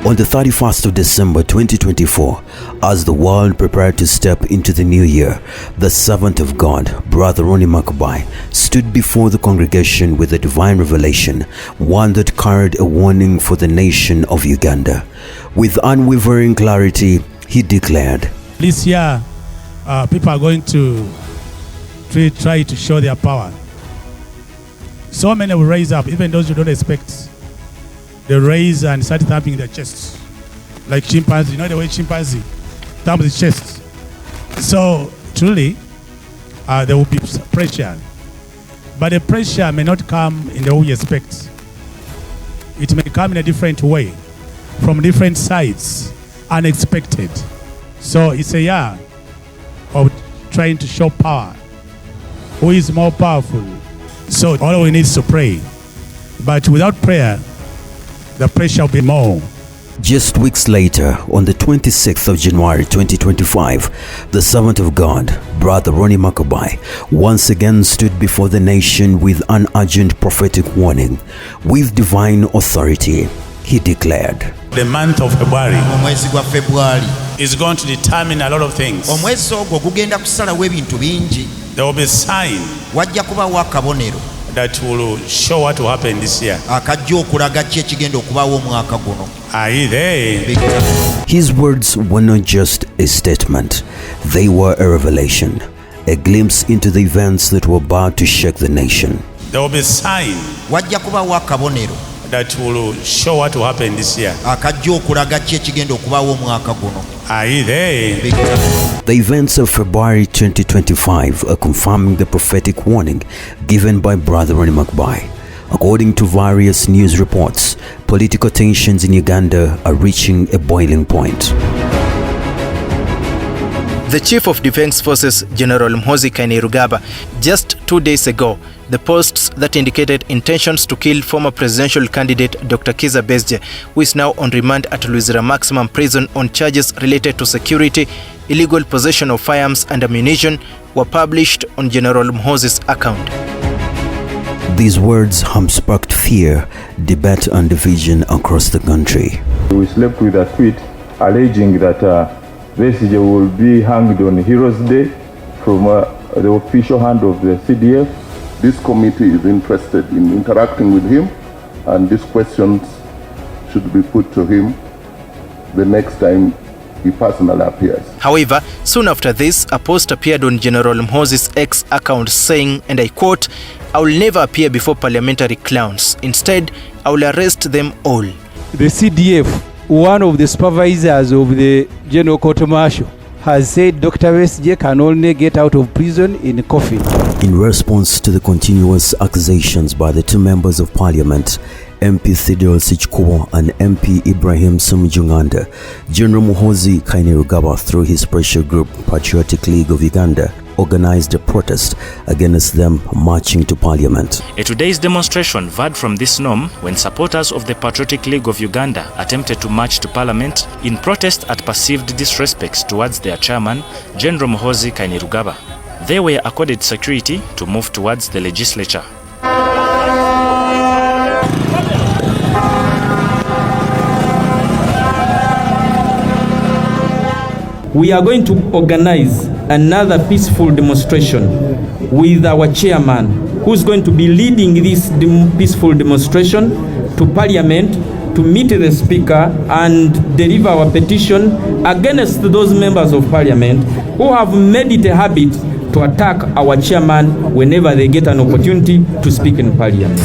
On the 31st of December 2024, as the world prepared to step into the new year, the servant of God, Brother Ronnie Makabai, stood before the congregation with a divine revelation, one that carried a warning for the nation of Uganda. With unwavering clarity, he declared, "This year, people are going to try to show their power. So many will rise up, even those you don't expect. They raise and start thumping their chests, like chimpanzee. You know the way chimpanzee thumps his chest. So truly, there will be pressure, but the pressure may not come in the way you expect. It may come in a different way, from different sides, unexpected. So it's a year of trying to show power. Who is more powerful? So all we need is to pray. But without prayer, the pressure will be more." Just weeks later, on the 26th of January 2025, the servant of God, Brother Ronnie Makabai, once again stood before the nation with an urgent prophetic warning. With divine authority, he declared, "The month of February is going to determine a lot of things. There will be a sign that will show what will happen this year." Are you there? His words were not just a statement, they were a revelation, a glimpse into the events that were about to shake the nation. There will be a sign that will show what will happen this year. Are you there? The events of February 2025 are confirming the prophetic warning given by Brother Ronnie Makabai. According to various news reports, political tensions in Uganda are reaching a boiling point. The Chief of Defense Forces, General Muhoozi Kainerugaba, just 2 days ago, the posts that indicated intentions to kill former presidential candidate Dr. Kizza Besigye, who is now on remand at Luzira Maximum Prison on charges related to security, illegal possession of firearms and ammunition, were published on General Muhoozi's account. These words have sparked fear, debate and division across the country. We slept with a tweet alleging that Besigye will be hanged on Heroes Day from the official hand of the CDF. This committee is interested in interacting with him, and these questions should be put to him the next time he personally appears. However, soon after this, a post appeared on General Muhoozi's X account saying, and I quote, "I will never appear before parliamentary clowns. Instead, I will arrest them all." The CDF, one of the supervisors of the General Court Martial, has said Dr. Besigye can only get out of prison in a coffin. In response to the continuous accusations by the two members of parliament, MP Theodore Sichkubo and MP Ibrahim Sumujunganda, General Muhoozi Kainerugaba, through his pressure group Patriotic League of Uganda, organized a protest against them marching to parliament. Today's demonstration varied from this norm when supporters of the Patriotic League of Uganda attempted to march to parliament in protest at perceived disrespects towards their chairman, General Muhoozi Kainerugaba. They were accorded security to move towards the legislature. We are going to organize another peaceful demonstration with our chairman, who is going to be leading this peaceful demonstration to Parliament to meet the Speaker and deliver our petition against those members of Parliament who have made it a habit to attack our chairman whenever they get an opportunity to speak in Parliament.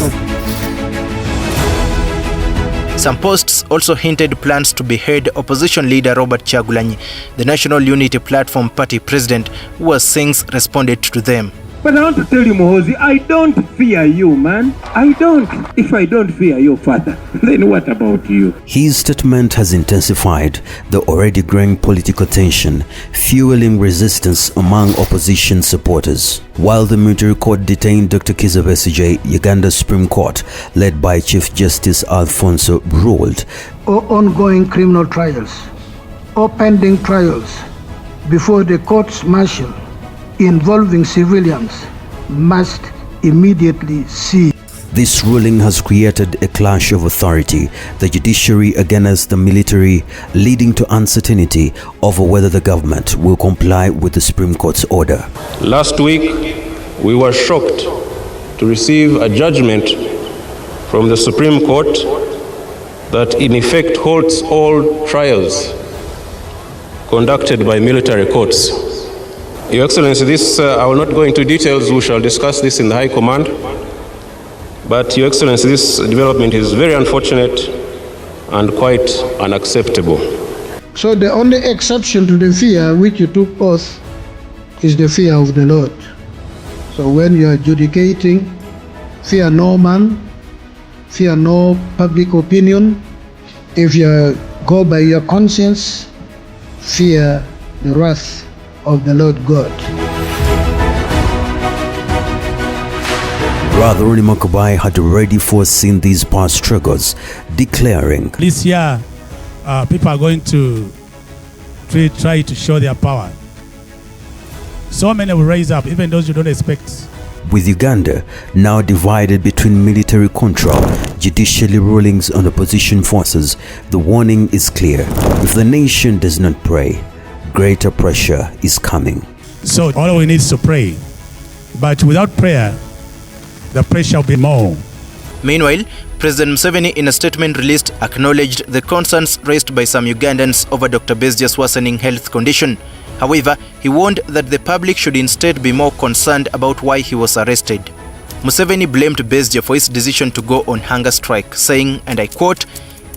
Some posts also hinted plans to behead opposition leader Robert Kyagulanyi, the National Unity Platform Party president, who has since responded to them. But I want to tell you, Muhoozi, I don't fear you, man. I don't. If I don't fear your father, then what about you? His statement has intensified the already growing political tension, fueling resistance among opposition supporters. While the military court detained Dr. Kizza Besigye, Uganda's Supreme Court, led by Chief Justice Alfonso, ruled, "All ongoing criminal trials or pending trials before the courts martial involving civilians must immediately cease." This ruling has created a clash of authority, the judiciary against the military, leading to uncertainty over whether the government will comply with the Supreme Court's order. Last week, we were shocked to receive a judgment from the Supreme Court that in effect halts all trials conducted by military courts. Your Excellency, I will not go into details. We shall discuss this in the High Command. But, Your Excellency, this development is very unfortunate and quite unacceptable. So the only exception to the fear which you took oath is the fear of the Lord. So when you are adjudicating, fear no man, fear no public opinion. If you go by your conscience, fear the wrath of the Lord God. Brother Ronnie Makabai had already foreseen these past struggles, declaring, This year, people are going to try to show their power. So many will rise up, even those you don't expect. with Uganda now divided between military control, judicial rulings on opposition forces, the warning is clear. If the nation does not pray, greater pressure is coming. So all we need is to pray. But without prayer, the pressure will be more. Meanwhile, President Museveni, in a statement released, acknowledged the concerns raised by some Ugandans over Dr. Besigye's worsening health condition. However, he warned that the public should instead be more concerned about why he was arrested. Museveni blamed Besigye for his decision to go on hunger strike, saying, and I quote,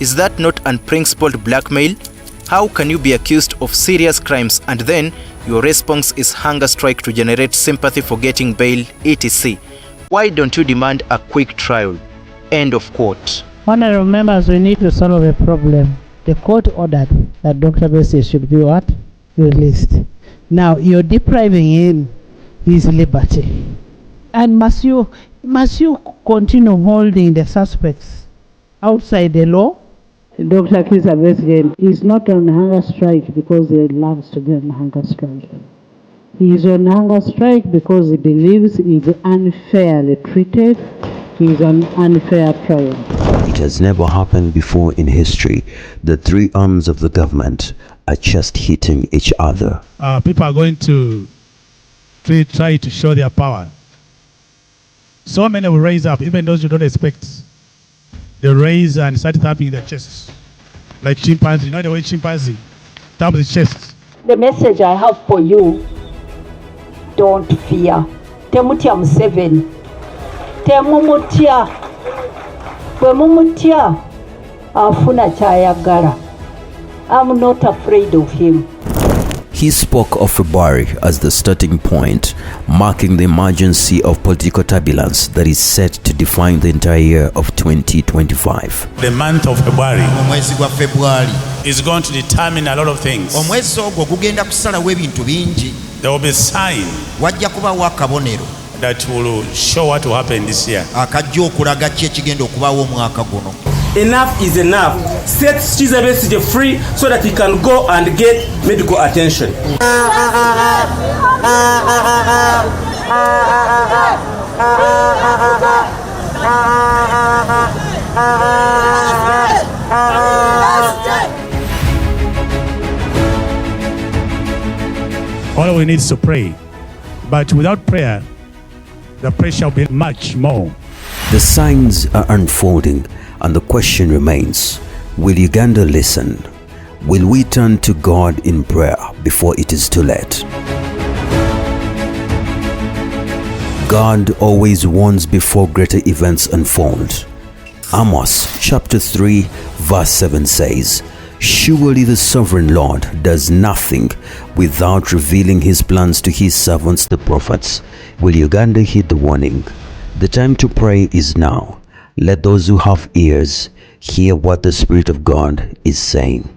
"Is that not unprincipled blackmail? How can you be accused of serious crimes and then your response is hunger strike to generate sympathy for getting bail, etc.? Why don't you demand a quick trial?" End of quote. Honorable members, we need to solve a problem. The court ordered that Dr. Besigye should be what? Released. Now you're depriving him his liberty. And must you continue holding the suspects outside the law? Dr. Kizza Besigye is not on hunger strike because he loves to be on hunger strike. He is on hunger strike because he believes he is unfairly treated. He is on unfair trial. It has never happened before in history. The three arms of the government are just hitting each other. People are going to try to show their power. So many will raise up, even those you don't expect. They raise and start tapping their chests. Like chimpanzee, you know the way chimpanzee tap the chest. The message I have for you, don't fear. Temutya Museveni. Temumutya. Bwe mumutya afuna kyayagala. I'm not afraid of him. He spoke of February as the starting point, marking the emergency of political turbulence that is set to define the entire year of 2025. The month of February is going to determine a lot of things. There will be a sign that will show what will happen this year. Enough is enough. Set Kizza Besigye free so that he can go and get medical attention. All we need is to pray. But without prayer, the pressure will be much more. The signs are unfolding, and the question remains, will Uganda listen? Will we turn to God in prayer before it is too late? God always warns before greater events unfold. Amos chapter 3 verse 7 says, "Surely the sovereign Lord does nothing without revealing his plans to his servants the prophets." Will Uganda heed the warning? The time to pray is now. Let those who have ears hear what the Spirit of God is saying.